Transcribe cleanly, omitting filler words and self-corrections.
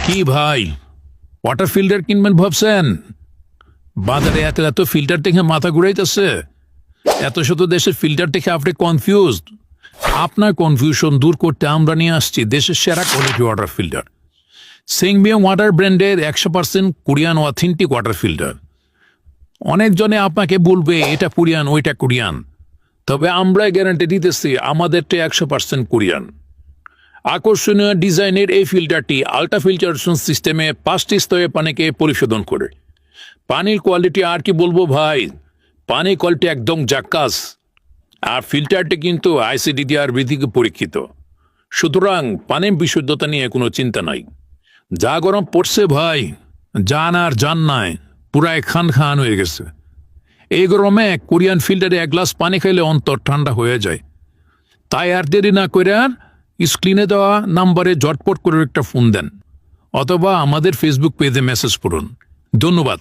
কি ভাই, water filter কিনবেন ভাবছেন? বাজারে এত এত ফিল্টার দেখে মাথা ঘুরাইতেছে। এত শত দেশের ফিল্টার দেখে আপনি কনফিউজড। আপনার কনফিউশন দূর করতে আমরা নিয়ে আসছি দেশের সেরা কোয়ালিটি ওয়াটার ফিল্টার, সিংমিয়াম ওয়াটার ব্র্যান্ডের 100% কোরিয়ান অথেন্টিক ওয়াটার ফিল্টার। অনেকজনে আপনাকে বলবে এটা কোরিয়ান ওইটা কোরিয়ান, তবে আমরা গ্যারান্টি দিতেছি আমাদেরটা 100% কোরিয়ান। আকর্ষণীয় ডিজাইনের এই ফিল্টারটি আল্ট্রা ফিল্টারেশন সিস্টেমে 5টি স্তরে পানিকে পরিশোধন করে। পানির কোয়ালিটি আর কি বলবো ভাই, পানির কোয়ালিটি একদম জাক্কাস। আর ফিল্টারটি কিন্তু ICDR থেকে পরীক্ষিত, সুতরাং পানির বিশুদ্ধতা নিয়ে কোনো চিন্তা নাই। যা গরম পড়ছে ভাই, জান আর জান নাই, পুরাই খান খান হয়ে গেছে। এই গরমে কোরিয়ান ফিল্টারে এক গ্লাস পানি খাইলে অন্তর ঠান্ডা হয়ে যায়। তাই আর দেরি না করে স্ক্রিনে দেওয়া নাম্বারে ঝটপট করে একটা ফোন দেন, অথবা আমাদের ফেসবুক পেজে মেসেজ করুন। ধন্যবাদ।